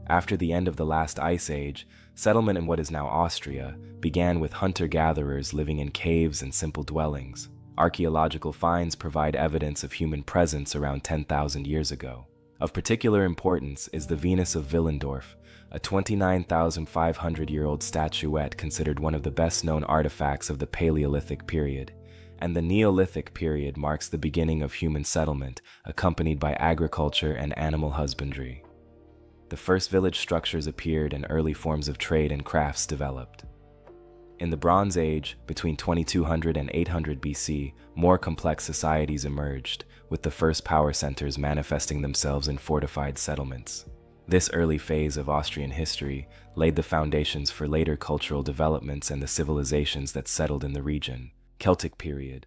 After the end of the last ice age, settlement in what is now Austria began with hunter-gatherers living in caves and simple dwellings. Archaeological finds provide evidence of human presence around 10,000 years ago. Of particular importance is the Venus of Willendorf, a 29,500-year-old statuette considered one of the best-known artifacts of the Paleolithic period. And the Neolithic period marks the beginning of human settlement, accompanied by agriculture and animal husbandry. The first village structures appeared and early forms of trade and crafts developed. In the Bronze Age, between 2200 and 800 BC, more complex societies emerged, with the first power centers manifesting themselves in fortified settlements. This early phase of Austrian history laid the foundations for later cultural developments and the civilizations that settled in the region. Celtic period.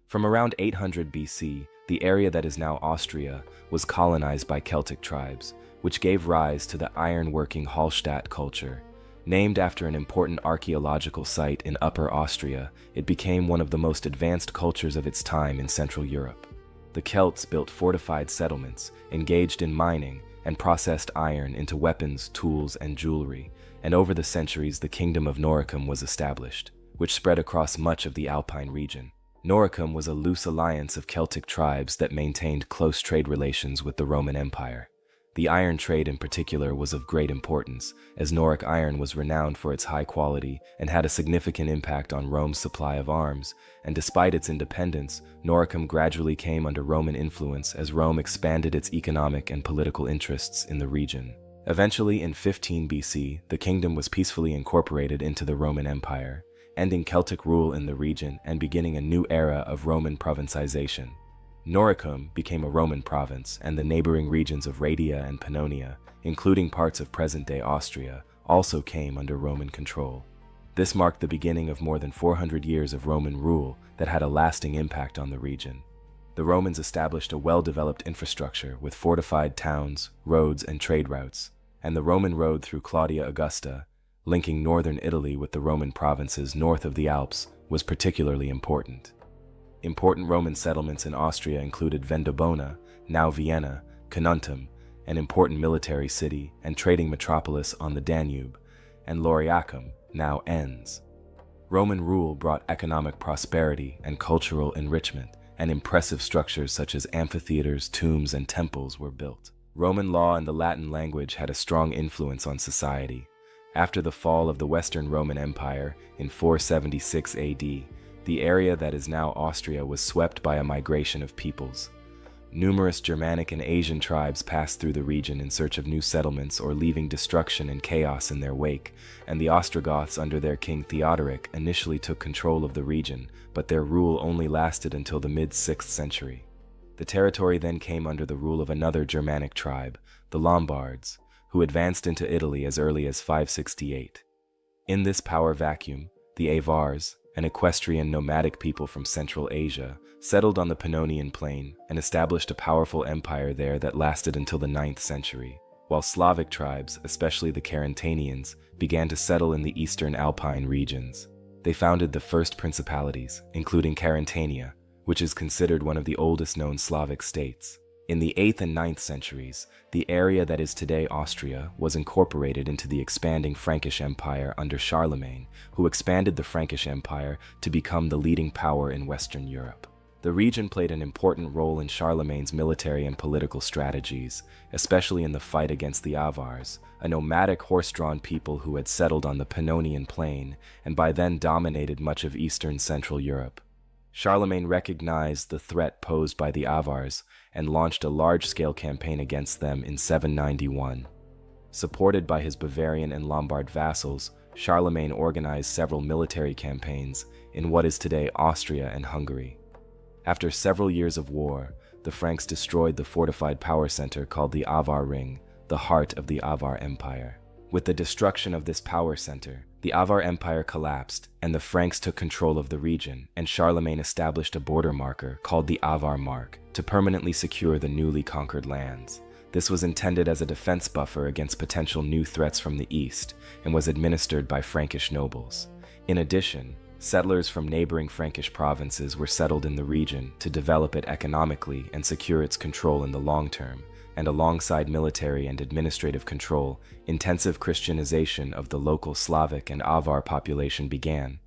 From around 800 BC, the area that is now Austria was colonized by Celtic tribes, which gave rise to the iron-working Hallstatt culture. Named after an important archaeological site in Upper Austria, it became one of the most advanced cultures of its time in Central Europe. The Celts built fortified settlements, engaged in mining, and processed iron into weapons, tools, and jewelry, and over the centuries the kingdom of Noricum was established, which spread across much of the Alpine region. Noricum was a loose alliance of Celtic tribes that maintained close trade relations with the Roman Empire. The iron trade in particular was of great importance, as Noric iron was renowned for its high quality and had a significant impact on Rome's supply of arms, and despite its independence, Noricum gradually came under Roman influence as Rome expanded its economic and political interests in the region. Eventually, in 15 BC, the kingdom was peacefully incorporated into the Roman Empire, ending Celtic rule in the region and beginning a new era of Roman provincization. Noricum became a Roman province, and the neighboring regions of Raetia and Pannonia, including parts of present-day Austria, also came under Roman control. This marked the beginning of more than 400 years of Roman rule that had a lasting impact on the region. The Romans established a well-developed infrastructure with fortified towns, roads, and trade routes, and the Roman road through Claudia Augusta, linking northern Italy with the Roman provinces north of the Alps, was particularly important. Important Roman settlements in Austria included Vindobona, now Vienna, Carnuntum, an important military city and trading metropolis on the Danube, and Lauriacum, now Enns. Roman rule brought economic prosperity and cultural enrichment, and impressive structures such as amphitheaters, tombs, and temples were built. Roman law and the Latin language had a strong influence on society. After the fall of the Western Roman Empire in 476 AD, the area that is now Austria was swept by a migration of peoples. Numerous Germanic and Asian tribes passed through the region in search of new settlements or leaving destruction and chaos in their wake, and the Ostrogoths under their king Theodoric initially took control of the region, but their rule only lasted until the mid-6th century. The territory then came under the rule of another Germanic tribe, the Lombards, who advanced into Italy as early as 568. In this power vacuum, the Avars, an equestrian nomadic people from Central Asia, settled on the Pannonian Plain and established a powerful empire there that lasted until the 9th century, while Slavic tribes, especially the Carantanians, began to settle in the eastern Alpine regions. They founded the first principalities, including Carantania, which is considered one of the oldest known Slavic states. In the 8th and 9th centuries, the area that is today Austria was incorporated into the expanding Frankish Empire under Charlemagne, who expanded the Frankish Empire to become the leading power in Western Europe. The region played an important role in Charlemagne's military and political strategies, especially in the fight against the Avars, a nomadic horse-drawn people who had settled on the Pannonian Plain and by then dominated much of eastern Central Europe. Charlemagne recognized the threat posed by the Avars and launched a large-scale campaign against them in 791. Supported by his Bavarian and Lombard vassals, Charlemagne organized several military campaigns in what is today Austria and Hungary. After several years of war, the Franks destroyed the fortified power center called the Avar Ring, the heart of the Avar Empire. With the destruction of this power center, the Avar Empire collapsed, and the Franks took control of the region, and Charlemagne established a border marker called the Avar Mark to permanently secure the newly conquered lands. This was intended as a defense buffer against potential new threats from the east, and was administered by Frankish nobles. In addition, settlers from neighboring Frankish provinces were settled in the region to develop it economically and secure its control in the long term. and alongside military and administrative control, intensive Christianization of the local Slavic and Avar population began.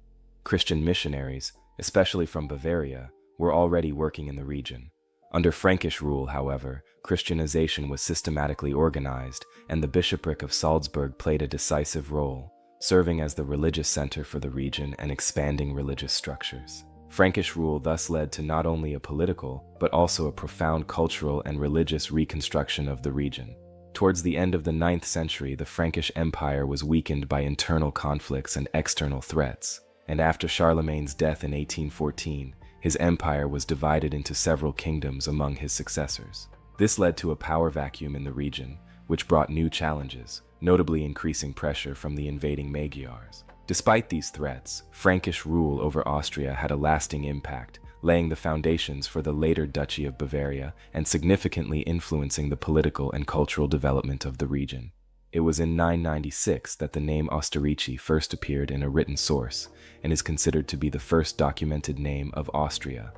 Christian missionaries, especially from Bavaria, were already working in the region. Under Frankish rule, however, Christianization was systematically organized, and the bishopric of Salzburg played a decisive role, serving as the religious center for the region and expanding religious structures. Frankish rule thus led to not only a political, but also a profound cultural and religious reconstruction of the region. Towards the end of the 9th century, the Frankish Empire was weakened by internal conflicts and external threats, and after Charlemagne's death in 1814, his empire was divided into several kingdoms among his successors. This led to a power vacuum in the region, which brought new challenges, notably increasing pressure from the invading Magyars. Despite these threats, Frankish rule over Austria had a lasting impact, laying the foundations for the later Duchy of Bavaria and significantly influencing the political and cultural development of the region. It was in 996 that the name Ostarrichi first appeared in a written source and is considered to be the first documented name of Austria.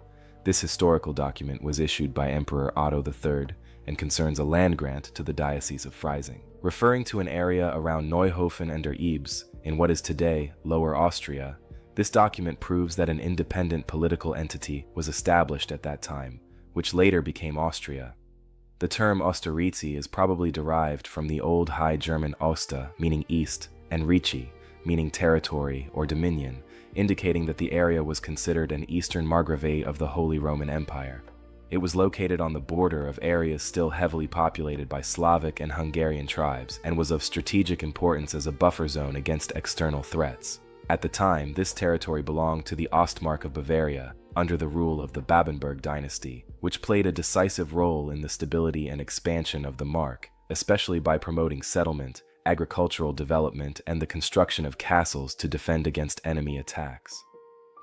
This historical document was issued by Emperor Otto III and concerns a land grant to the Diocese of Freising. Referring to an area around Neuhofen an der Eibs in what is today Lower Austria, this document proves that an independent political entity was established at that time, which later became Austria. The term Ostarrichi is probably derived from the Old High German Osta, meaning east, and Ricci, meaning territory or dominion, indicating that the area was considered an eastern margrave of the Holy Roman Empire. It was located on the border of areas still heavily populated by Slavic and Hungarian tribes and was of strategic importance as a buffer zone against external threats. At the time, this territory belonged to the Ostmark of Bavaria, under the rule of the Babenberg dynasty, which played a decisive role in the stability and expansion of the mark, especially by promoting settlement, agricultural development, and the construction of castles to defend against enemy attacks.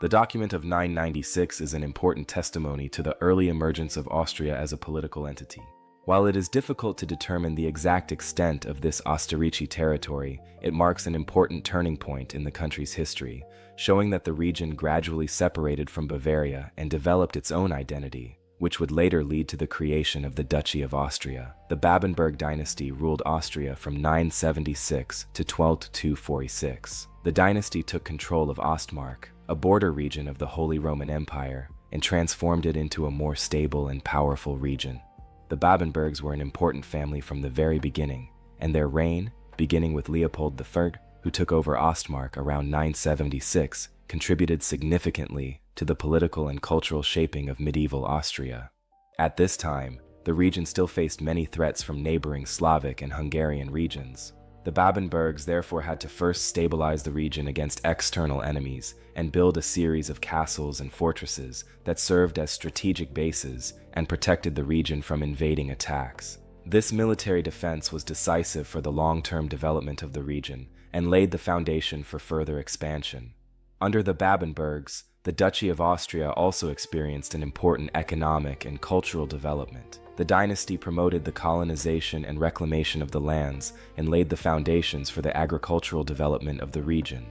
The document of 996 is an important testimony to the early emergence of Austria as a political entity. While it is difficult to determine the exact extent of this Ostarrichi territory, it marks an important turning point in the country's history, showing that the region gradually separated from Bavaria and developed its own identity, which would later lead to the creation of the Duchy of Austria. The Babenberg dynasty ruled Austria from 976 to 1246. The dynasty took control of Ostmark, a border region of the Holy Roman Empire, and transformed it into a more stable and powerful region. The Babenbergs were an important family from the very beginning, and their reign, beginning with Leopold III, who took over Ostmark around 976, contributed significantly to the political and cultural shaping of medieval Austria. At this time, the region still faced many threats from neighboring Slavic and Hungarian regions. The Babenbergs therefore had to first stabilize the region against external enemies and build a series of castles and fortresses that served as strategic bases and protected the region from invading attacks. This military defense was decisive for the long-term development of the region and laid the foundation for further expansion. Under the Babenbergs, the Duchy of Austria also experienced an important economic and cultural development. The dynasty promoted the colonization and reclamation of the lands and laid the foundations for the agricultural development of the region.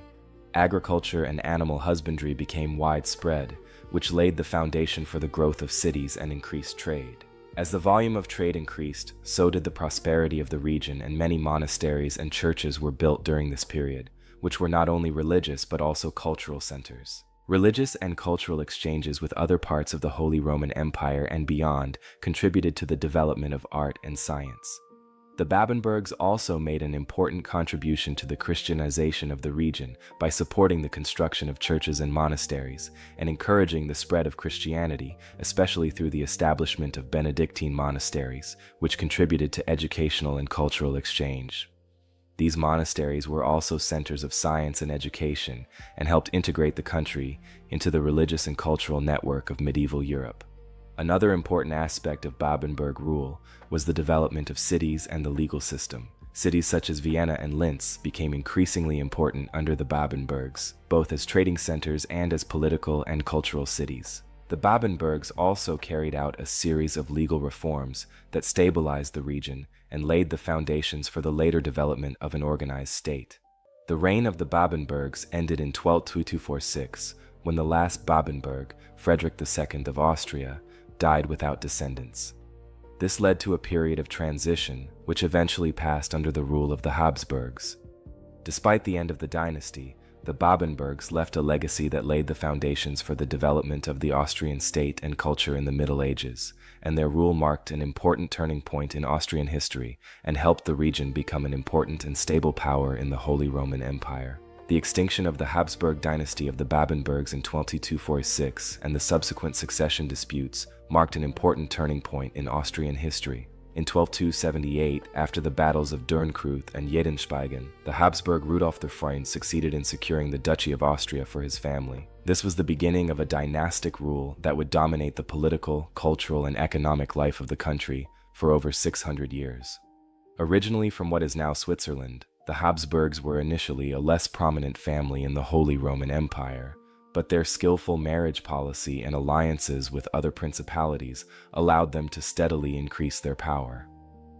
Agriculture and animal husbandry became widespread, which laid the foundation for the growth of cities and increased trade. As the volume of trade increased, so did the prosperity of the region, and many monasteries and churches were built during this period, which were not only religious but also cultural centers. Religious and cultural exchanges with other parts of the Holy Roman Empire and beyond contributed to the development of art and science. The Babenbergs also made an important contribution to the Christianization of the region by supporting the construction of churches and monasteries and encouraging the spread of Christianity, especially through the establishment of Benedictine monasteries, which contributed to educational and cultural exchange. These monasteries were also centers of science and education and helped integrate the country into the religious and cultural network of medieval Europe. Another important aspect of Babenberg rule was the development of cities and the legal system. Cities such as Vienna and Linz became increasingly important under the Babenbergs, both as trading centers and as political and cultural cities. The Babenbergs also carried out a series of legal reforms that stabilized the region and laid the foundations for the later development of an organized state. The reign of the Babenbergs ended in 1222-46, when the last Babenberg, Frederick II of Austria, died without descendants. This led to a period of transition, which eventually passed under the rule of the Habsburgs. Despite the end of the dynasty, the Babenbergs left a legacy that laid the foundations for the development of the Austrian state and culture in the Middle Ages, and their rule marked an important turning point in Austrian history and helped the region become an important and stable power in the Holy Roman Empire. The extinction of the Habsburg dynasty of the Babenbergs in 1246 and the subsequent succession disputes marked an important turning point in Austrian history. In 1278, after the battles of Dürnkruth and Jedenspeigen, the Habsburg Rudolf the Freund succeeded in securing the Duchy of Austria for his family. This was the beginning of a dynastic rule that would dominate the political, cultural, and economic life of the country for over 600 years. Originally from what is now Switzerland, the Habsburgs were initially a less prominent family in the Holy Roman Empire, but their skillful marriage policy and alliances with other principalities allowed them to steadily increase their power.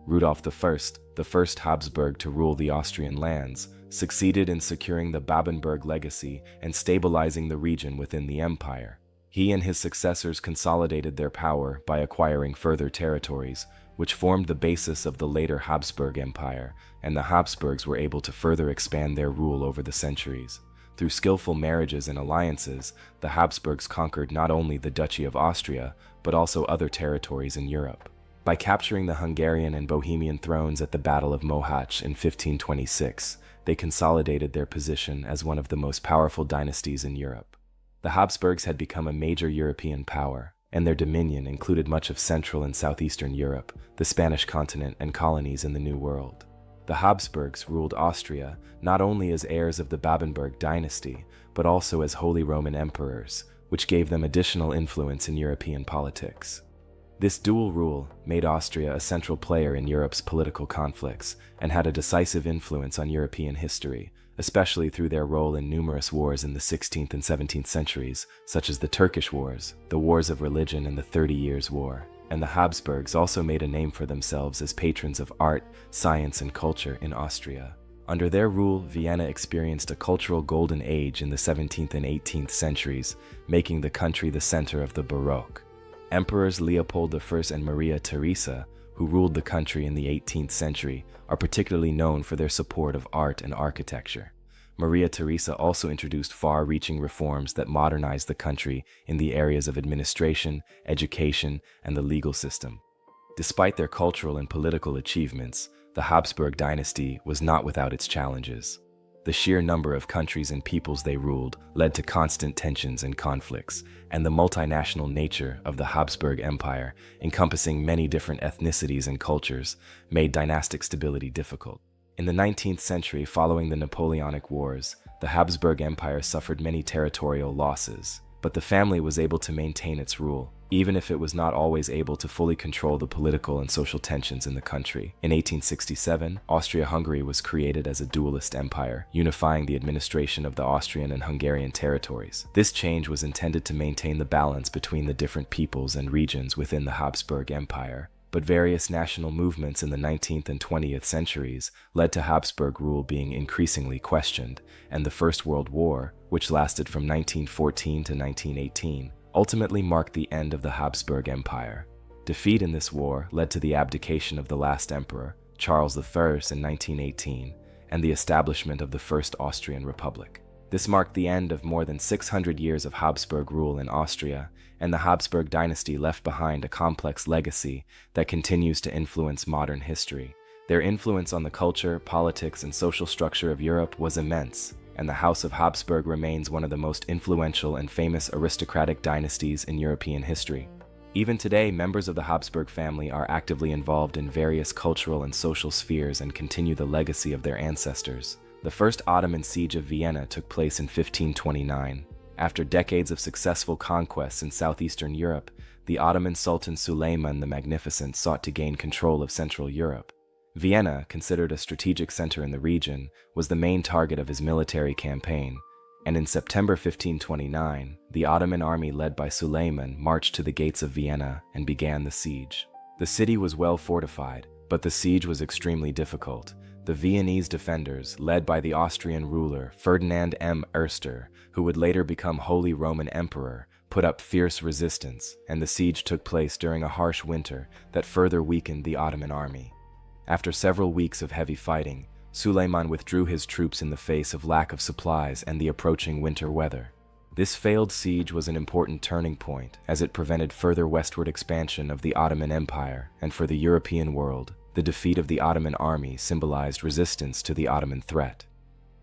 Rudolf I, the first Habsburg to rule the Austrian lands, succeeded in securing the Babenberg legacy and stabilizing the region within the empire. He and his successors consolidated their power by acquiring further territories, which formed the basis of the later Habsburg Empire, and the Habsburgs were able to further expand their rule over the centuries. Through skillful marriages and alliances, the Habsburgs conquered not only the Duchy of Austria, but also other territories in Europe. By capturing the Hungarian and Bohemian thrones at the Battle of Mohacs in 1526, they consolidated their position as one of the most powerful dynasties in Europe. The Habsburgs had become a major European power, and their dominion included much of Central and Southeastern Europe, the Spanish continent, and colonies in the New World. The Habsburgs ruled Austria not only as heirs of the Babenberg dynasty, but also as Holy Roman emperors, which gave them additional influence in European politics. This dual rule made Austria a central player in Europe's political conflicts and had a decisive influence on European history, especially through their role in numerous wars in the 16th and 17th centuries, such as the Turkish Wars, the Wars of Religion, and the 30 Years' War. And the Habsburgs also made a name for themselves as patrons of art, science, and culture in Austria. Under their rule, Vienna experienced a cultural golden age in the 17th and 18th centuries, making the country the center of the Baroque. Emperors Leopold I and Maria Theresa, who ruled the country in the 18th century, are particularly known for their support of art and architecture. Maria Theresa also introduced far-reaching reforms that modernized the country in the areas of administration, education, and the legal system. Despite their cultural and political achievements, the Habsburg dynasty was not without its challenges. The sheer number of countries and peoples they ruled led to constant tensions and conflicts, and the multinational nature of the Habsburg Empire, encompassing many different ethnicities and cultures, made dynastic stability difficult. In the 19th century, following the Napoleonic Wars, the Habsburg Empire suffered many territorial losses, but the family was able to maintain its rule, even if it was not always able to fully control the political and social tensions in the country. In 1867, Austria-Hungary was created as a dualist empire, unifying the administration of the Austrian and Hungarian territories. This change was intended to maintain the balance between the different peoples and regions within the Habsburg Empire. But various national movements in the 19th and 20th centuries led to Habsburg rule being increasingly questioned, and the First World War, which lasted from 1914 to 1918, ultimately marked the end of the Habsburg Empire. Defeat in this war led to the abdication of the last emperor, Charles I, in 1918, and the establishment of the First Austrian Republic. This marked the end of more than 600 years of Habsburg rule in Austria, and the Habsburg dynasty left behind a complex legacy that continues to influence modern history. Their influence on the culture, politics, and social structure of Europe was immense, and the House of Habsburg remains one of the most influential and famous aristocratic dynasties in European history. Even today, members of the Habsburg family are actively involved in various cultural and social spheres and continue the legacy of their ancestors. The first Ottoman siege of Vienna took place in 1529. After decades of successful conquests in southeastern Europe, the Ottoman Sultan Suleiman the Magnificent sought to gain control of Central Europe. Vienna, considered a strategic center in the region, was the main target of his military campaign, and in September 1529, the Ottoman army led by Suleiman marched to the gates of Vienna and began the siege. The city was well fortified, but the siege was extremely difficult. The Viennese defenders, led by the Austrian ruler Ferdinand M. Erster, who would later become Holy Roman Emperor, put up fierce resistance, and the siege took place during a harsh winter that further weakened the Ottoman army. After several weeks of heavy fighting, Suleiman withdrew his troops in the face of lack of supplies and the approaching winter weather. This failed siege was an important turning point, as it prevented further westward expansion of the Ottoman Empire, and for the European world, the defeat of the Ottoman army symbolized resistance to the Ottoman threat.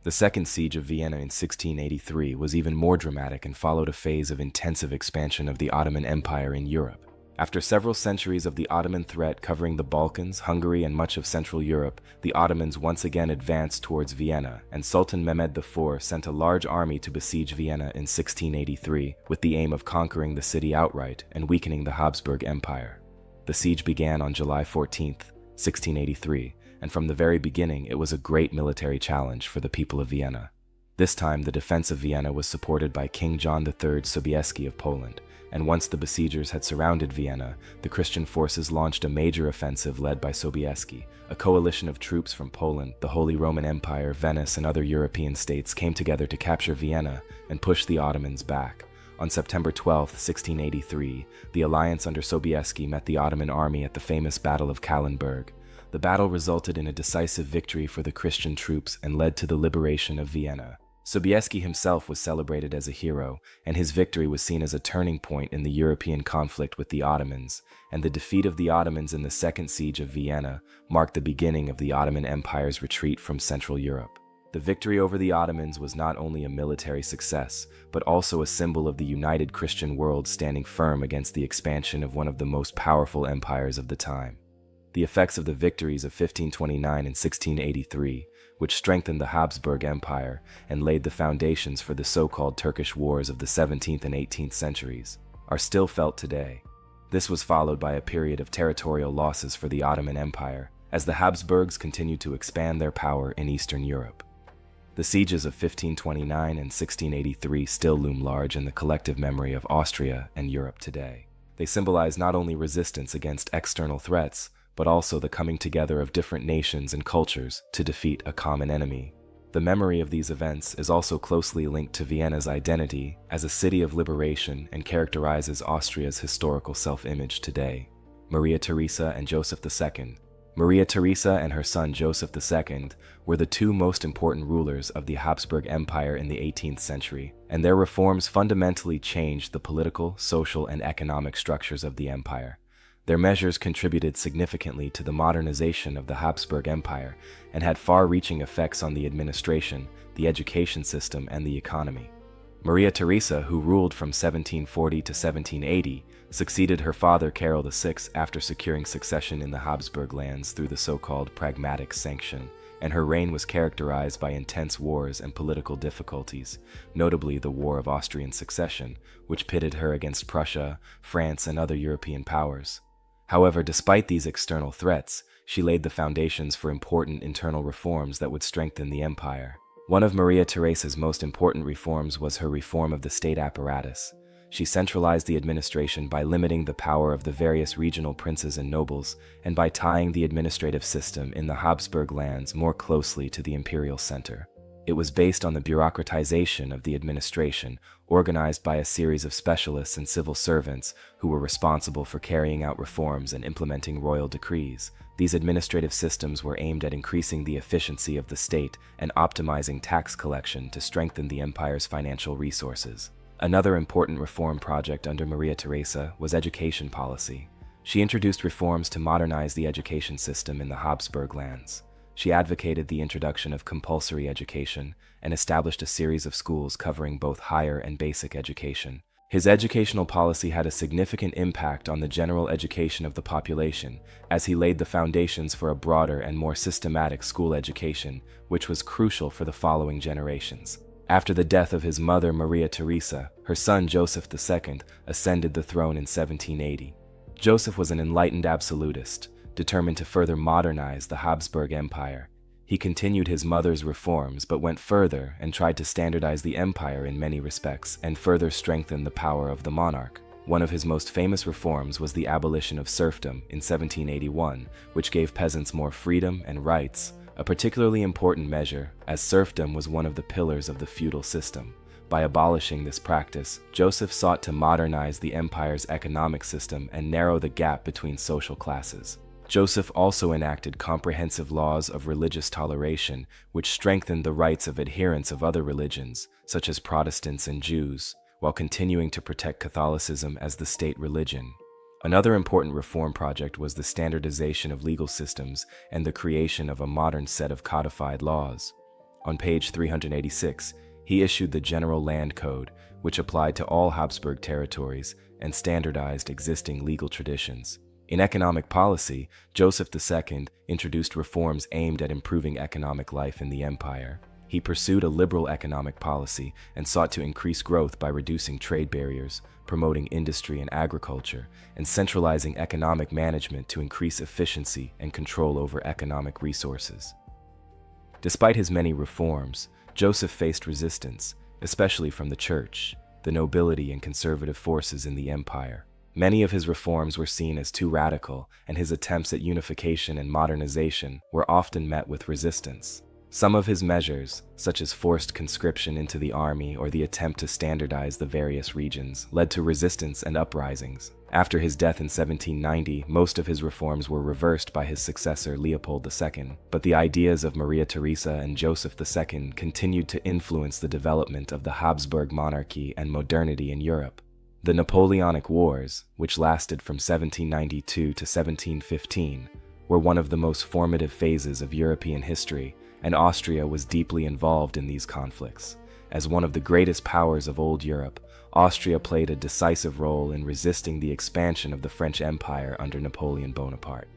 The Second Siege of Vienna in 1683 was even more dramatic and followed a phase of intensive expansion of the Ottoman Empire in Europe. After several centuries of the Ottoman threat covering the Balkans, Hungary, and much of Central Europe, the Ottomans once again advanced towards Vienna, and Sultan Mehmed IV sent a large army to besiege Vienna in 1683 with the aim of conquering the city outright and weakening the Habsburg Empire. The siege began on July 14, 1683, and from the very beginning it was a great military challenge for the people of Vienna. This time the defense of Vienna was supported by King John III Sobieski of Poland, and once the besiegers had surrounded Vienna, the Christian forces launched a major offensive led by Sobieski. A coalition of troops from Poland, the Holy Roman Empire, Venice, and other European states came together to capture Vienna and push the Ottomans back. On September 12, 1683, the alliance under Sobieski met the Ottoman army at the famous Battle of Kallenberg. The battle resulted in a decisive victory for the Christian troops and led to the liberation of Vienna. Sobieski himself was celebrated as a hero, and his victory was seen as a turning point in the European conflict with the Ottomans, and the defeat of the Ottomans in the Second Siege of Vienna marked the beginning of the Ottoman Empire's retreat from Central Europe. The victory over the Ottomans was not only a military success, but also a symbol of the united Christian world standing firm against the expansion of one of the most powerful empires of the time. The effects of the victories of 1529 and 1683, which strengthened the Habsburg Empire and laid the foundations for the so-called Turkish Wars of the 17th and 18th centuries, are still felt today. This was followed by a period of territorial losses for the Ottoman Empire, as the Habsburgs continued to expand their power in Eastern Europe. The sieges of 1529 and 1683 still loom large in the collective memory of Austria and Europe today. They symbolize not only resistance against external threats, but also the coming together of different nations and cultures to defeat a common enemy. The memory of these events is also closely linked to Vienna's identity as a city of liberation and characterizes Austria's historical self-image today. Maria Theresa and Joseph II. Maria Theresa and her son Joseph II were the two most important rulers of the Habsburg Empire in the 18th century, and their reforms fundamentally changed the political, social, and economic structures of the empire. Their measures contributed significantly to the modernization of the Habsburg Empire and had far-reaching effects on the administration, the education system, and the economy. Maria Theresa, who ruled from 1740 to 1780, succeeded her father Karol VI after securing succession in the Habsburg lands through the so-called Pragmatic Sanction, and her reign was characterized by intense wars and political difficulties, notably the War of Austrian Succession, which pitted her against Prussia, France, and other European powers. However, despite these external threats, she laid the foundations for important internal reforms that would strengthen the empire. One of Maria Theresa's most important reforms was her reform of the state apparatus. She centralized the administration by limiting the power of the various regional princes and nobles, and by tying the administrative system in the Habsburg lands more closely to the imperial center. It was based on the bureaucratization of the administration, organized by a series of specialists and civil servants who were responsible for carrying out reforms and implementing royal decrees. These administrative systems were aimed at increasing the efficiency of the state and optimizing tax collection to strengthen the empire's financial resources. Another important reform project under Maria Theresa was education policy. She introduced reforms to modernize the education system in the Habsburg lands. She advocated the introduction of compulsory education and established a series of schools covering both higher and basic education. His educational policy had a significant impact on the general education of the population, as he laid the foundations for a broader and more systematic school education, which was crucial for the following generations. After the death of his mother Maria Theresa, her son Joseph II ascended the throne in 1780. Joseph was an enlightened absolutist, determined to further modernize the Habsburg Empire. He continued his mother's reforms but went further and tried to standardize the empire in many respects and further strengthen the power of the monarch. One of his most famous reforms was the abolition of serfdom in 1781, which gave peasants more freedom and rights, a particularly important measure as serfdom was one of the pillars of the feudal system. By abolishing this practice, Joseph sought to modernize the empire's economic system and narrow the gap between social classes. Joseph also enacted comprehensive laws of religious toleration, which strengthened the rights of adherents of other religions, such as Protestants and Jews, while continuing to protect Catholicism as the state religion. Another important reform project was the standardization of legal systems and the creation of a modern set of codified laws. On page 386, he issued the General Land Code, which applied to all Habsburg territories and standardized existing legal traditions. In economic policy, Joseph II introduced reforms aimed at improving economic life in the empire. He pursued a liberal economic policy and sought to increase growth by reducing trade barriers, promoting industry and agriculture, and centralizing economic management to increase efficiency and control over economic resources. Despite his many reforms, Joseph faced resistance, especially from the church, the nobility, and conservative forces in the empire. Many of his reforms were seen as too radical, and his attempts at unification and modernization were often met with resistance. Some of his measures, such as forced conscription into the army or the attempt to standardize the various regions, led to resistance and uprisings. After his death in 1790, most of his reforms were reversed by his successor Leopold II, but the ideas of Maria Theresa and Joseph II continued to influence the development of the Habsburg monarchy and modernity in Europe. The Napoleonic Wars, which lasted from 1792 to 1715, were one of the most formative phases of European history, and Austria was deeply involved in these conflicts. As one of the greatest powers of old Europe, Austria played a decisive role in resisting the expansion of the French Empire under Napoleon Bonaparte.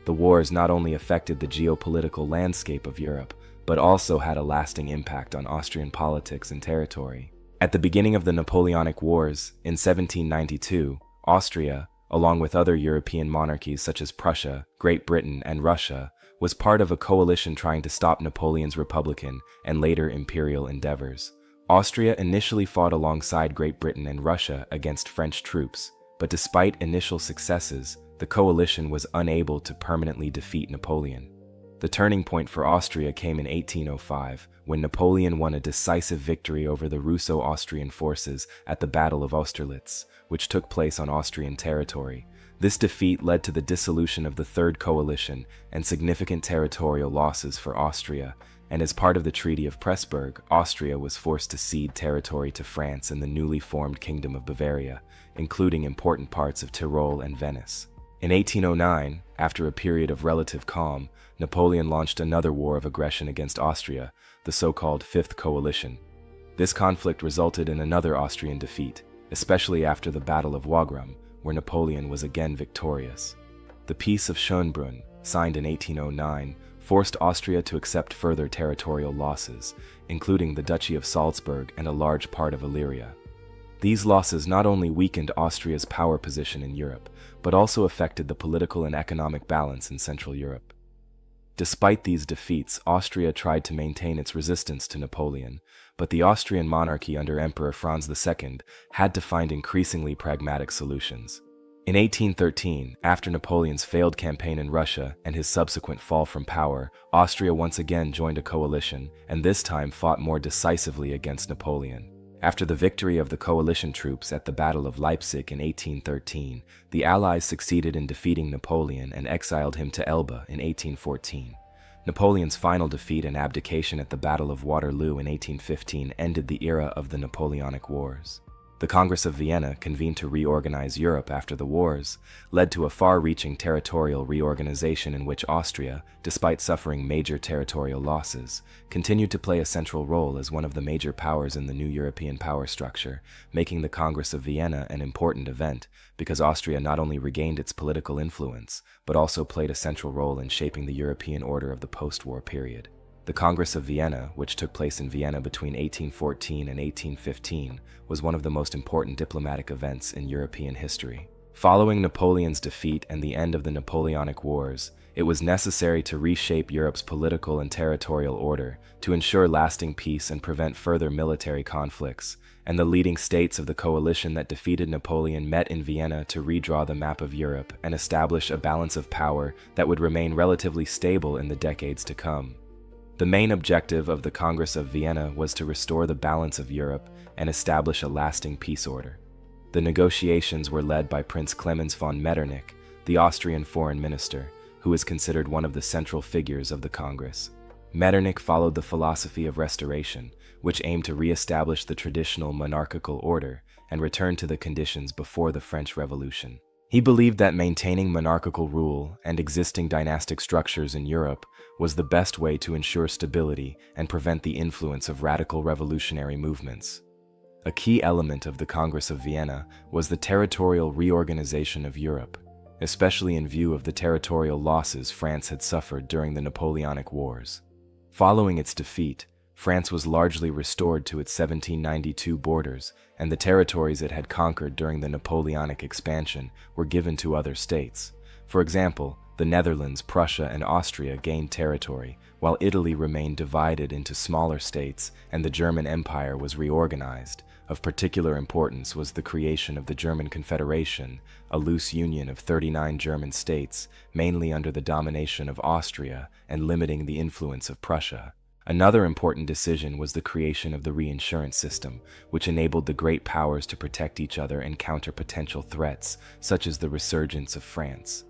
The wars not only affected the geopolitical landscape of Europe, but also had a lasting impact on Austrian politics and territory. At the beginning of the Napoleonic Wars, in 1792, Austria, along with other European monarchies such as Prussia, Great Britain, and Russia, was part of a coalition trying to stop Napoleon's republican and later imperial endeavors. Austria initially fought alongside Great Britain and Russia against French troops, but despite initial successes, the coalition was unable to permanently defeat Napoleon. The turning point for Austria came in 1805, when Napoleon won a decisive victory over the Russo-Austrian forces at the Battle of Austerlitz, which took place on Austrian territory. This defeat led to the dissolution of the Third Coalition and significant territorial losses for Austria, and as part of the Treaty of Pressburg, Austria was forced to cede territory to France in the newly formed Kingdom of Bavaria, including important parts of Tyrol and Venice. In 1809, after a period of relative calm, Napoleon launched another war of aggression against Austria, the so-called Fifth Coalition. This conflict resulted in another Austrian defeat, especially after the Battle of Wagram, where Napoleon was again victorious. The Peace of Schönbrunn, signed in 1809, forced Austria to accept further territorial losses, including the Duchy of Salzburg and a large part of Illyria. These losses not only weakened Austria's power position in Europe, but also affected the political and economic balance in Central Europe. Despite these defeats, Austria tried to maintain its resistance to Napoleon, but the Austrian monarchy under Emperor Franz II had to find increasingly pragmatic solutions. In 1813, after Napoleon's failed campaign in Russia and his subsequent fall from power, Austria once again joined a coalition, and this time fought more decisively against Napoleon. After the victory of the coalition troops at the Battle of Leipzig in 1813, the Allies succeeded in defeating Napoleon and exiled him to Elba in 1814. Napoleon's final defeat and abdication at the Battle of Waterloo in 1815 ended the era of the Napoleonic Wars. The Congress of Vienna, convened to reorganize Europe after the wars, led to a far-reaching territorial reorganization in which Austria, despite suffering major territorial losses, continued to play a central role as one of the major powers in the new European power structure, making the Congress of Vienna an important event because Austria not only regained its political influence, but also played a central role in shaping the European order of the post-war period. The Congress of Vienna, which took place in Vienna between 1814 and 1815, was one of the most important diplomatic events in European history. Following Napoleon's defeat and the end of the Napoleonic Wars, it was necessary to reshape Europe's political and territorial order to ensure lasting peace and prevent further military conflicts, and the leading states of the coalition that defeated Napoleon met in Vienna to redraw the map of Europe and establish a balance of power that would remain relatively stable in the decades to come. The main objective of the Congress of Vienna was to restore the balance of Europe and establish a lasting peace order. The negotiations were led by Prince Clemens von Metternich, the Austrian foreign minister, who is considered one of the central figures of the Congress. Metternich followed the philosophy of restoration, which aimed to re-establish the traditional monarchical order and return to the conditions before the French Revolution. He believed that maintaining monarchical rule and existing dynastic structures in Europe was the best way to ensure stability and prevent the influence of radical revolutionary movements. A key element of the Congress of Vienna was the territorial reorganization of Europe, especially in view of the territorial losses France had suffered during the Napoleonic Wars. Following its defeat, France was largely restored to its 1792 borders, and the territories it had conquered during the Napoleonic expansion were given to other states. For example, the Netherlands, Prussia, and Austria gained territory, while Italy remained divided into smaller states and the German Empire was reorganized. Of particular importance was the creation of the German Confederation, a loose union of 39 German states, mainly under the domination of Austria and limiting the influence of Prussia. Another important decision was the creation of the reinsurance system, which enabled the great powers to protect each other and counter potential threats, such as the resurgence of France.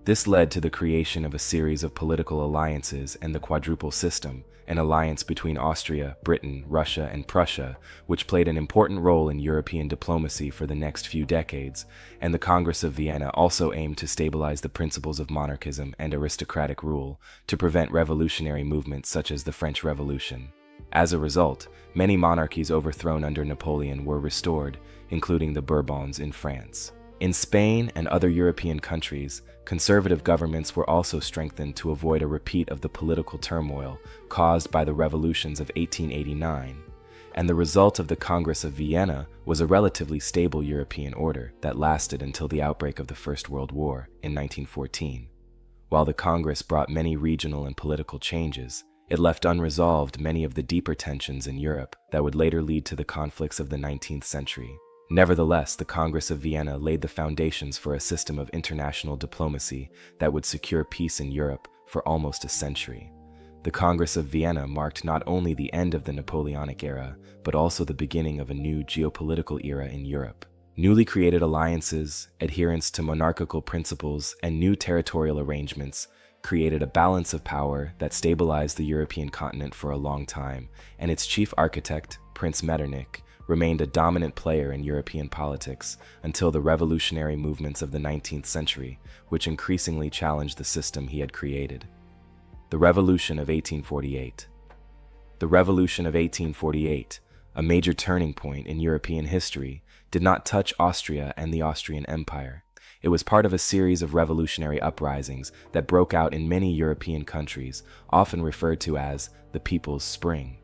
This led to the creation of a series of political alliances and the quadruple system, an alliance between Austria, Britain, Russia, and Prussia, which played an important role in European diplomacy for the next few decades, and the Congress of Vienna also aimed to stabilize the principles of monarchism and aristocratic rule to prevent revolutionary movements such as the French Revolution. As a result, many monarchies overthrown under Napoleon were restored, including the Bourbons in France. In Spain and other European countries, conservative governments were also strengthened to avoid a repeat of the political turmoil caused by the revolutions of 1889, and the result of the Congress of Vienna was a relatively stable European order that lasted until the outbreak of the First World War in 1914. While the Congress brought many regional and political changes, it left unresolved many of the deeper tensions in Europe that would later lead to the conflicts of the 19th century. Nevertheless, the Congress of Vienna laid the foundations for a system of international diplomacy that would secure peace in Europe for almost a century. The Congress of Vienna marked not only the end of the Napoleonic era, but also the beginning of a new geopolitical era in Europe. Newly created alliances, adherence to monarchical principles, and new territorial arrangements created a balance of power that stabilized the European continent for a long time, and its chief architect, Prince Metternich, remained a dominant player in European politics until the revolutionary movements of the 19th century, which increasingly challenged the system he had created. The Revolution of 1848. The Revolution of 1848, a major turning point in European history, did not touch Austria and the Austrian Empire. It was part of a series of revolutionary uprisings that broke out in many European countries, often referred to as the People's Spring.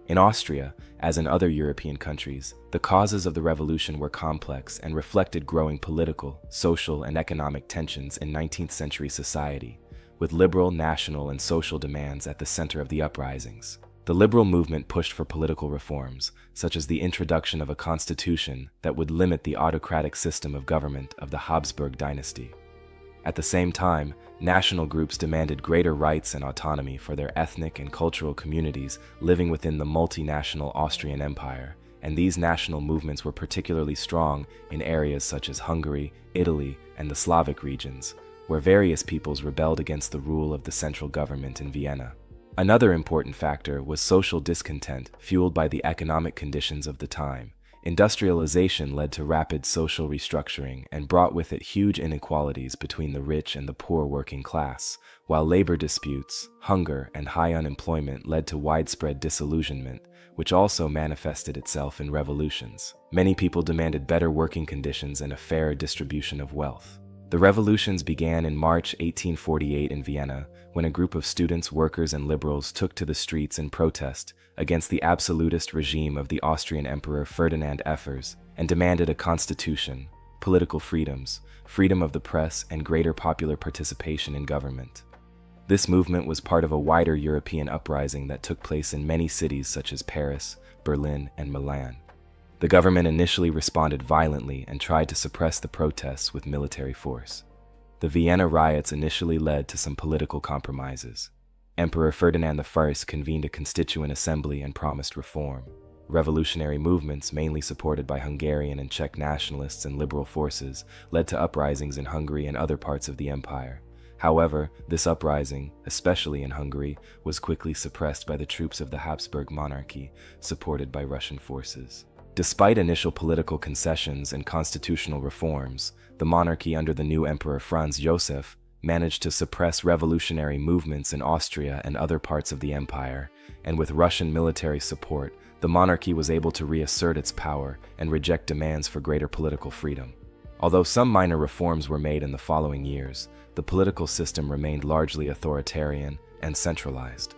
In Austria, as in other European countries, the causes of the revolution were complex and reflected growing political, social, and economic tensions in 19th century society, with liberal, national, and social demands at the center of the uprisings. The liberal movement pushed for political reforms, such as the introduction of a constitution that would limit the autocratic system of government of the Habsburg dynasty. At the same time, national groups demanded greater rights and autonomy for their ethnic and cultural communities living within the multinational Austrian Empire, and these national movements were particularly strong in areas such as Hungary, Italy, and the Slavic regions, where various peoples rebelled against the rule of the central government in Vienna. Another important factor was social discontent fueled by the economic conditions of the time. Industrialization led to rapid social restructuring and brought with it huge inequalities between the rich and the poor working class, while labor disputes, hunger, and high unemployment led to widespread disillusionment, which also manifested itself in revolutions. Many people demanded better working conditions and a fair distribution of wealth. The revolutions began in March 1848 in Vienna, when a group of students, workers, and liberals took to the streets in protest against the absolutist regime of the Austrian Emperor Ferdinand Effers and demanded a constitution, political freedoms, freedom of the press, and greater popular participation in government. This movement was part of a wider European uprising that took place in many cities such as Paris, Berlin, and Milan. The government initially responded violently and tried to suppress the protests with military force. The Vienna riots initially led to some political compromises. Emperor Ferdinand I convened a constituent assembly and promised reform. Revolutionary movements, mainly supported by Hungarian and Czech nationalists and liberal forces, led to uprisings in Hungary and other parts of the empire. However, this uprising, especially in Hungary, was quickly suppressed by the troops of the Habsburg monarchy, supported by Russian forces. Despite initial political concessions and constitutional reforms, the monarchy under the new Emperor Franz Joseph managed to suppress revolutionary movements in Austria and other parts of the empire, and with Russian military support, the monarchy was able to reassert its power and reject demands for greater political freedom. Although some minor reforms were made in the following years, the political system remained largely authoritarian and centralized.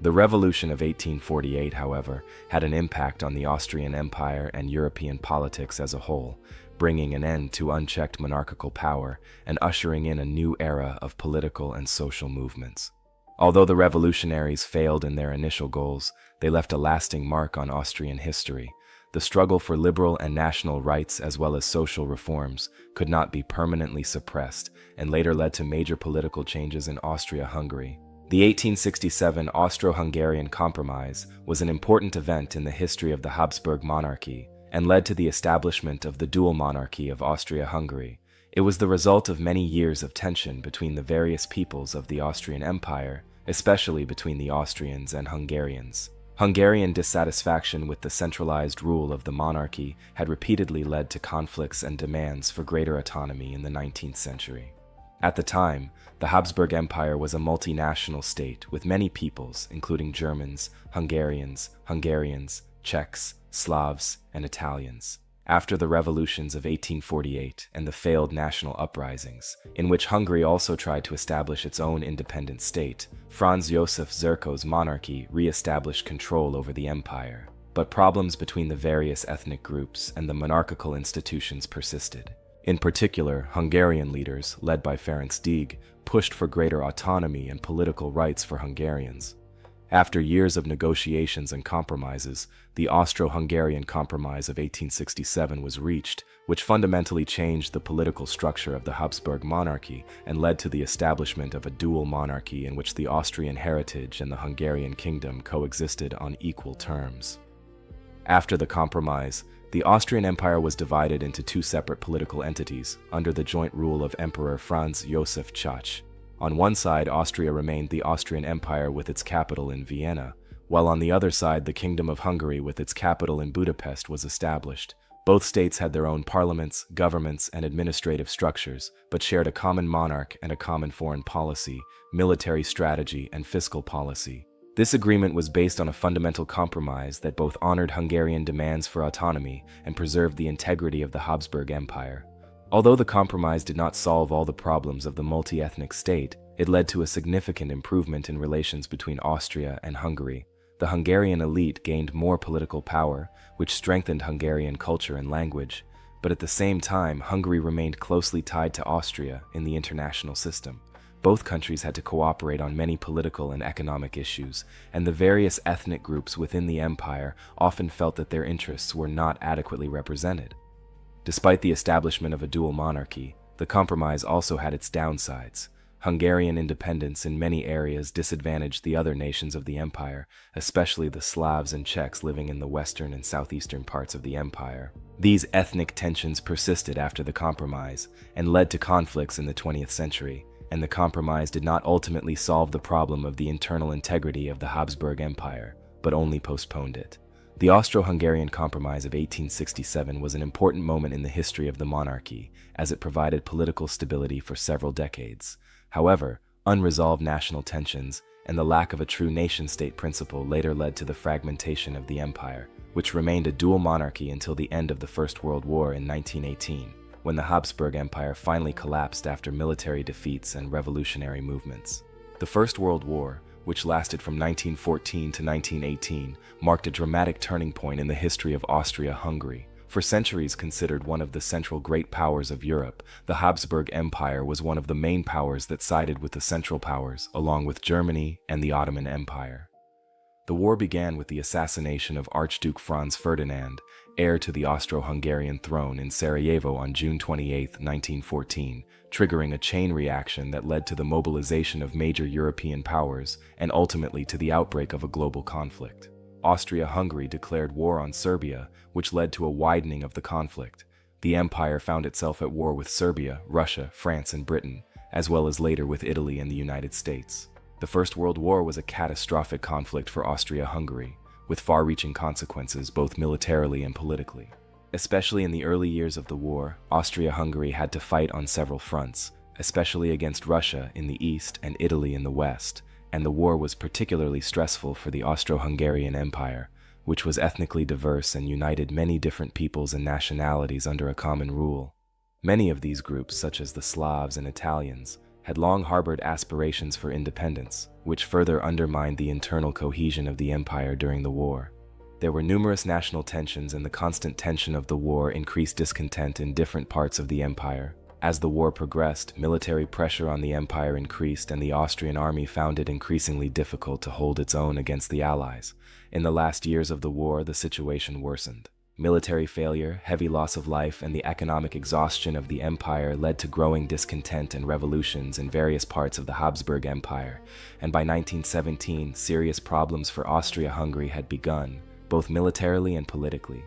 The Revolution of 1848, however, had an impact on the Austrian Empire and European politics as a whole, bringing an end to unchecked monarchical power and ushering in a new era of political and social movements. Although the revolutionaries failed in their initial goals, they left a lasting mark on Austrian history. The struggle for liberal and national rights as well as social reforms could not be permanently suppressed and later led to major political changes in Austria-Hungary. The 1867 Austro-Hungarian Compromise was an important event in the history of the Habsburg monarchy and led to the establishment of the dual monarchy of Austria-Hungary. It was the result of many years of tension between the various peoples of the Austrian Empire, especially between the Austrians and Hungarians. Hungarian dissatisfaction with the centralized rule of the monarchy had repeatedly led to conflicts and demands for greater autonomy in the 19th century. At the time, the Habsburg Empire was a multinational state with many peoples, including Germans, Hungarians, Czechs, Slavs, and Italians. After the revolutions of 1848 and the failed national uprisings, in which Hungary also tried to establish its own independent state, Franz Josef Zerko's monarchy re-established control over the empire. But problems between the various ethnic groups and the monarchical institutions persisted. In particular, Hungarian leaders, led by Ferenc Deeg, pushed for greater autonomy and political rights for Hungarians. After years of negotiations and compromises, the Austro-Hungarian Compromise of 1867 was reached, which fundamentally changed the political structure of the Habsburg monarchy and led to the establishment of a dual monarchy in which the Austrian heritage and the Hungarian kingdom coexisted on equal terms. After the compromise, the Austrian Empire was divided into two separate political entities under the joint rule of Emperor Franz Josef Czech. On one side, Austria remained the Austrian Empire with its capital in Vienna, while on the other side, the Kingdom of Hungary with its capital in Budapest was established. Both states had their own parliaments, governments, and administrative structures, but shared a common monarch and a common foreign policy, military strategy, and fiscal policy. This agreement was based on a fundamental compromise that both honored Hungarian demands for autonomy and preserved the integrity of the Habsburg Empire. Although the compromise did not solve all the problems of the multi-ethnic state, it led to a significant improvement in relations between Austria and Hungary. The Hungarian elite gained more political power, which strengthened Hungarian culture and language, but at the same time, Hungary remained closely tied to Austria in the international system. Both countries had to cooperate on many political and economic issues, and the various ethnic groups within the empire often felt that their interests were not adequately represented. Despite the establishment of a dual monarchy, the compromise also had its downsides. Hungarian independence in many areas disadvantaged the other nations of the empire, especially the Slavs and Czechs living in the western and southeastern parts of the empire. These ethnic tensions persisted after the compromise and led to conflicts in the 20th century, and the compromise did not ultimately solve the problem of the internal integrity of the Habsburg Empire, but only postponed it. The Austro-Hungarian Compromise of 1867 was an important moment in the history of the monarchy, as it provided political stability for several decades. However, unresolved national tensions and the lack of a true nation-state principle later led to the fragmentation of the empire, which remained a dual monarchy until the end of the First World War in 1918, when the Habsburg Empire finally collapsed after military defeats and revolutionary movements. The First World War, which lasted from 1914 to 1918, marked a dramatic turning point in the history of Austria-Hungary. For centuries considered one of the central great powers of Europe, the Habsburg Empire was one of the main powers that sided with the Central Powers, along with Germany and the Ottoman Empire. The war began with the assassination of Archduke Franz Ferdinand, heir to the Austro-Hungarian throne, in Sarajevo on June 28, 1914, triggering a chain reaction that led to the mobilization of major European powers and ultimately to the outbreak of a global conflict. Austria-Hungary declared war on Serbia, which led to a widening of the conflict. The empire found itself at war with Serbia, Russia, France, and Britain, as well as later with Italy and the United States. The First World War was a catastrophic conflict for Austria-Hungary, with far-reaching consequences both militarily and politically. Especially in the early years of the war, Austria-Hungary had to fight on several fronts, especially against Russia in the east and Italy in the west, and the war was particularly stressful for the Austro-Hungarian Empire, which was ethnically diverse and united many different peoples and nationalities under a common rule. Many of these groups, such as the Slavs and Italians, had long harbored aspirations for independence, which further undermined the internal cohesion of the empire during the war. There were numerous national tensions, and the constant tension of the war increased discontent in different parts of the empire. As the war progressed, military pressure on the empire increased, and the Austrian army found it increasingly difficult to hold its own against the Allies. In the last years of the war, the situation worsened. Military failure, heavy loss of life, and the economic exhaustion of the empire led to growing discontent and revolutions in various parts of the Habsburg Empire, and by 1917, serious problems for Austria-Hungary had begun, both militarily and politically.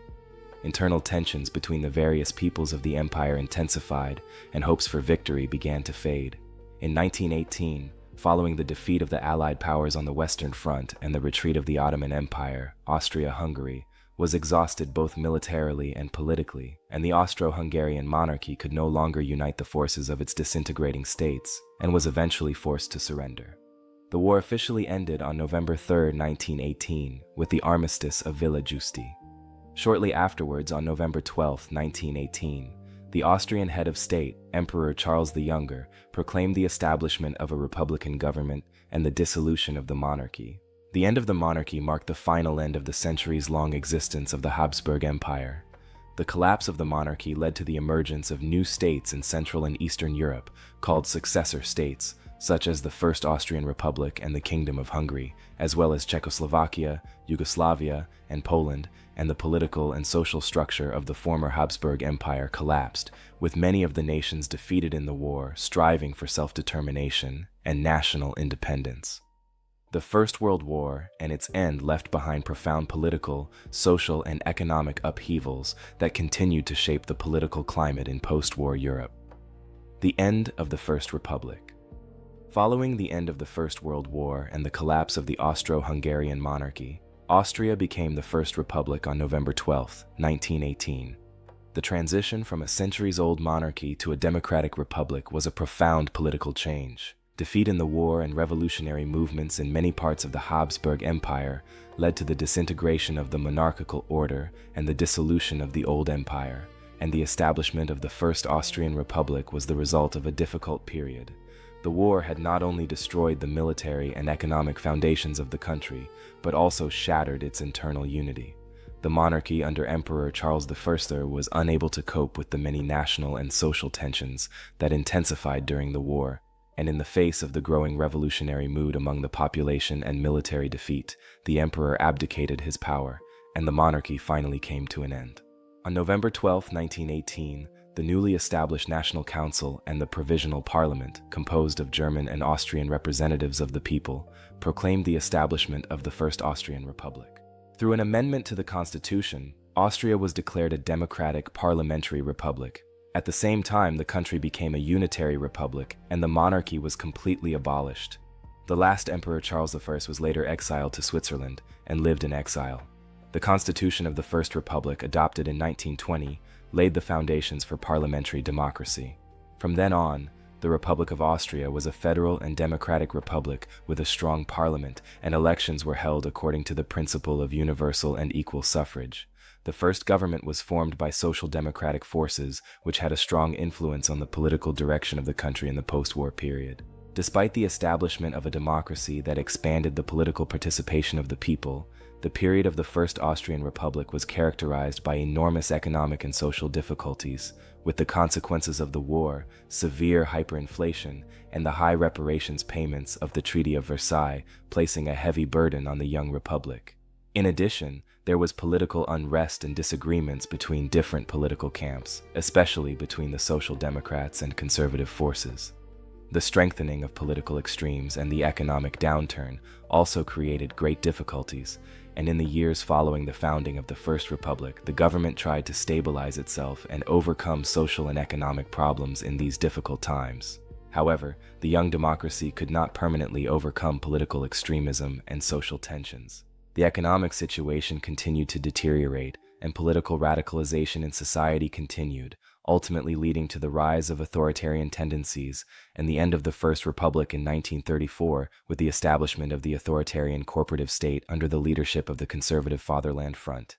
Internal tensions between the various peoples of the empire intensified, and hopes for victory began to fade. In 1918, following the defeat of the Allied powers on the Western Front and the retreat of the Ottoman Empire, Austria-Hungary was exhausted both militarily and politically, and the Austro-Hungarian monarchy could no longer unite the forces of its disintegrating states, and was eventually forced to surrender. The war officially ended on November 3, 1918, with the Armistice of Villa Giusti. Shortly afterwards, on November 12, 1918, the Austrian head of state, Emperor Charles the Younger, proclaimed the establishment of a republican government and the dissolution of the monarchy. The end of the monarchy marked the final end of the centuries-long existence of the Habsburg Empire. The collapse of the monarchy led to the emergence of new states in Central and Eastern Europe, called successor states, such as the First Austrian Republic and the Kingdom of Hungary, as well as Czechoslovakia, Yugoslavia, and Poland, and the political and social structure of the former Habsburg Empire collapsed, with many of the nations defeated in the war striving for self-determination and national independence. The First World War and its end left behind profound political, social, and economic upheavals that continued to shape the political climate in post-war Europe. The end of the First Republic. Following the end of the First World War and the collapse of the Austro-Hungarian monarchy, Austria became the First Republic on November 12, 1918. The transition from a centuries-old monarchy to a democratic republic was a profound political change. Defeat in the war and revolutionary movements in many parts of the Habsburg Empire led to the disintegration of the monarchical order and the dissolution of the old empire, and the establishment of the First Austrian Republic was the result of a difficult period. The war had not only destroyed the military and economic foundations of the country, but also shattered its internal unity. The monarchy under Emperor Charles I was unable to cope with the many national and social tensions that intensified during the war, and in the face of the growing revolutionary mood among the population and military defeat, the emperor abdicated his power, and the monarchy finally came to an end. On November 12, 1918, the newly established National Council and the Provisional Parliament, composed of German and Austrian representatives of the people, proclaimed the establishment of the First Austrian Republic. Through an amendment to the Constitution, Austria was declared a democratic parliamentary republic. At the same time, the country became a unitary republic, and the monarchy was completely abolished. The last Emperor Charles I was later exiled to Switzerland and lived in exile. The Constitution of the First Republic, adopted in 1920, laid the foundations for parliamentary democracy. From then on, the Republic of Austria was a federal and democratic republic with a strong parliament, and elections were held according to the principle of universal and equal suffrage. The first government was formed by social democratic forces, which had a strong influence on the political direction of the country in the post-war period. Despite the establishment of a democracy that expanded the political participation of the people, The period of the First Austrian Republic was characterized by enormous economic and social difficulties, with the consequences of the war, severe hyperinflation, and the high reparations payments of the Treaty of Versailles placing a heavy burden on the young republic. In addition, there was political unrest and disagreements between different political camps, especially between the Social Democrats and conservative forces. The strengthening of political extremes and the economic downturn also created great difficulties, and in the years following the founding of the First Republic, the government tried to stabilize itself and overcome social and economic problems in these difficult times. However, the young democracy could not permanently overcome political extremism and social tensions. The economic situation continued to deteriorate, and political radicalization in society continued, ultimately leading to the rise of authoritarian tendencies and the end of the First Republic in 1934 with the establishment of the authoritarian corporative state under the leadership of the conservative Fatherland Front.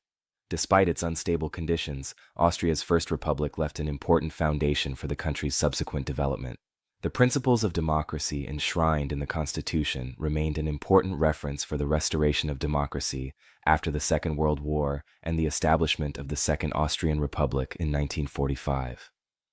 Despite its unstable conditions, Austria's First Republic left an important foundation for the country's subsequent development. The principles of democracy enshrined in the Constitution remained an important reference for the restoration of democracy after the Second World War and the establishment of the Second Austrian Republic in 1945.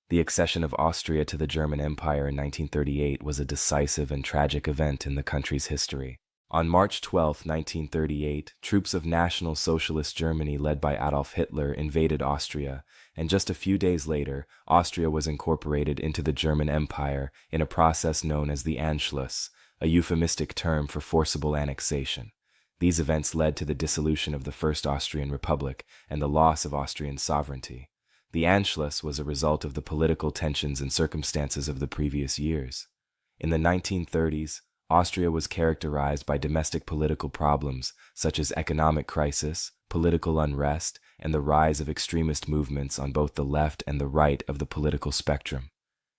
The accession of Austria to the German Empire in 1938 was a decisive and tragic event in the country's history. On March 12, 1938, troops of National Socialist Germany led by Adolf Hitler invaded Austria, and just a few days later, Austria was incorporated into the German Empire in a process known as the Anschluss, a euphemistic term for forcible annexation. These events led to the dissolution of the First Austrian Republic and the loss of Austrian sovereignty. The Anschluss was a result of the political tensions and circumstances of the previous years. In the 1930s, Austria was characterized by domestic political problems such as economic crisis, political unrest, and the rise of extremist movements on both the left and the right of the political spectrum.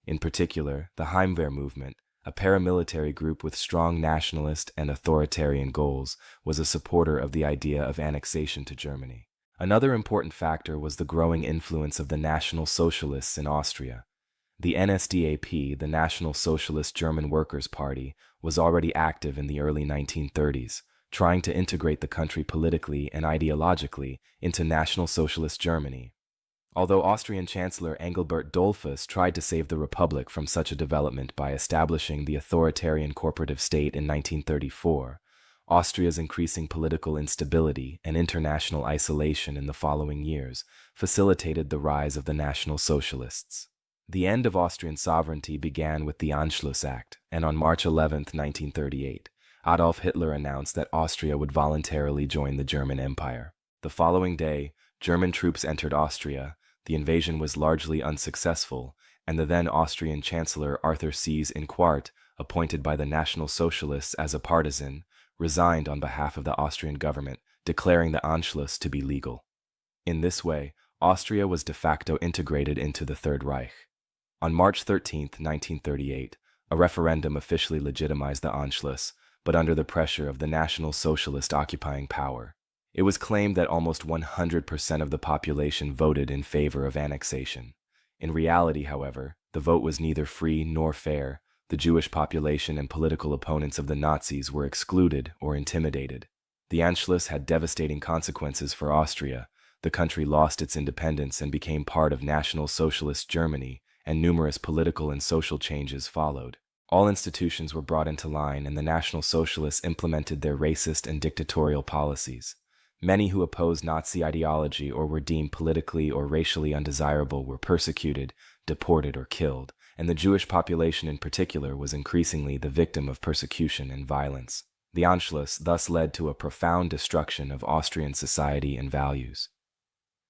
In particular, the Heimwehr movement, a paramilitary group with strong nationalist and authoritarian goals, was a supporter of the idea of annexation to Germany. Another important factor was the growing influence of the National Socialists in Austria. The NSDAP, the National Socialist German Workers' Party, was already active in the early 1930s, trying to integrate the country politically and ideologically into National Socialist Germany. Although Austrian Chancellor Engelbert Dollfuss tried to save the Republic from such a development by establishing the authoritarian corporative state in 1934, Austria's increasing political instability and international isolation in the following years facilitated the rise of the National Socialists. The end of Austrian sovereignty began with the Anschluss Act, and on March 11, 1938, Adolf Hitler announced that Austria would voluntarily join the German Empire. The following day, German troops entered Austria, the invasion was largely unsuccessful, and the then Austrian Chancellor Arthur Seyss-Inquart, appointed by the National Socialists as a partisan, resigned on behalf of the Austrian government, declaring the Anschluss to be legal. In this way, Austria was de facto integrated into the Third Reich. On March 13, 1938, a referendum officially legitimized the Anschluss, but under the pressure of the National Socialist occupying power. It was claimed that almost 100% of the population voted in favor of annexation. In reality, however, the vote was neither free nor fair. The Jewish population and political opponents of the Nazis were excluded or intimidated. The Anschluss had devastating consequences for Austria. The country lost its independence and became part of National Socialist Germany, and numerous political and social changes followed. All institutions were brought into line, and the National Socialists implemented their racist and dictatorial policies. Many who opposed Nazi ideology or were deemed politically or racially undesirable were persecuted, deported, or killed, and the Jewish population in particular was increasingly the victim of persecution and violence. The Anschluss thus led to a profound destruction of Austrian society and values.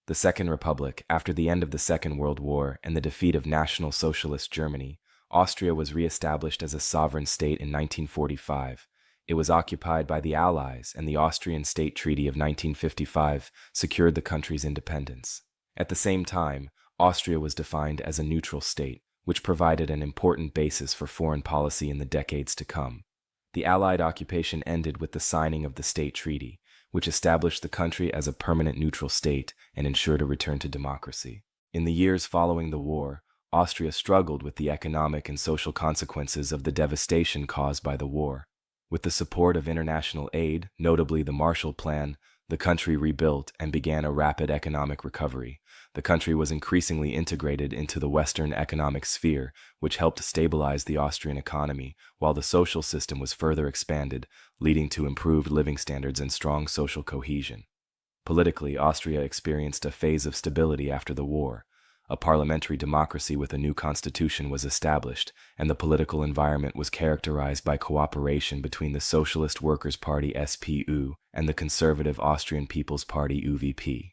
The Second Republic, after the end of the Second World War and the defeat of National Socialist Germany, Austria was re-established as a sovereign state in 1945. It was occupied by the Allies, and the Austrian State Treaty of 1955 secured the country's independence. At the same time, Austria was defined as a neutral state, which provided an important basis for foreign policy in the decades to come. The Allied occupation ended with the signing of the State Treaty, which established the country as a permanent neutral state and ensured a return to democracy. In the years following the war, Austria struggled with the economic and social consequences of the devastation caused by the war. With the support of international aid, notably the Marshall Plan, the country rebuilt and began a rapid economic recovery. The country was increasingly integrated into the Western economic sphere, which helped stabilize the Austrian economy, while the social system was further expanded, leading to improved living standards and strong social cohesion. Politically, Austria experienced a phase of stability after the war. A parliamentary democracy with a new constitution was established, and the political environment was characterized by cooperation between the Socialist Workers' Party (SPU) and the Conservative Austrian People's Party (UVP).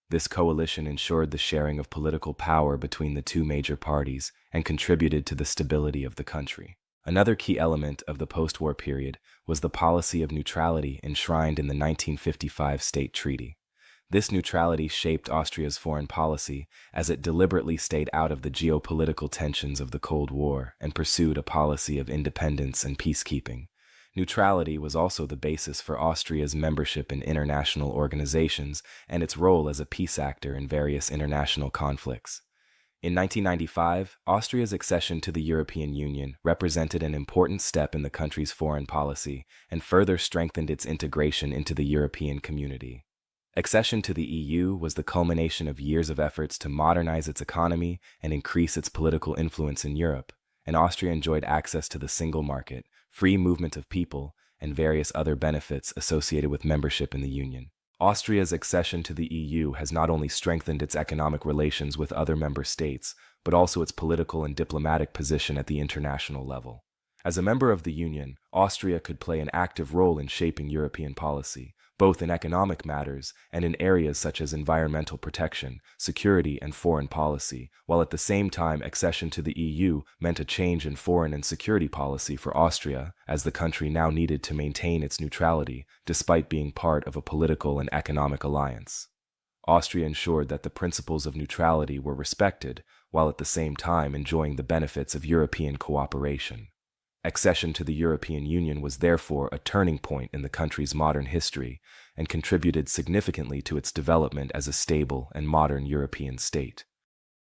This coalition ensured the sharing of political power between the two major parties and contributed to the stability of the country. Another key element of the post-war period was the policy of neutrality enshrined in the 1955 State Treaty. This neutrality shaped Austria's foreign policy as it deliberately stayed out of the geopolitical tensions of the Cold War and pursued a policy of independence and peacekeeping. Neutrality was also the basis for Austria's membership in international organizations and its role as a peace actor in various international conflicts. In 1995, Austria's accession to the European Union represented an important step in the country's foreign policy and further strengthened its integration into the European community. Accession to the EU was the culmination of years of efforts to modernize its economy and increase its political influence in Europe, and Austria enjoyed access to the single market, free movement of people, and various other benefits associated with membership in the Union. Austria's accession to the EU has not only strengthened its economic relations with other member states, but also its political and diplomatic position at the international level. As a member of the Union, Austria could play an active role in shaping European policy, both in economic matters and in areas such as environmental protection, security, and foreign policy, while at the same time accession to the EU meant a change in foreign and security policy for Austria, as the country now needed to maintain its neutrality despite being part of a political and economic alliance. Austria ensured that the principles of neutrality were respected, while at the same time enjoying the benefits of European cooperation. Accession to the European Union was therefore a turning point in the country's modern history and contributed significantly to its development as a stable and modern European state.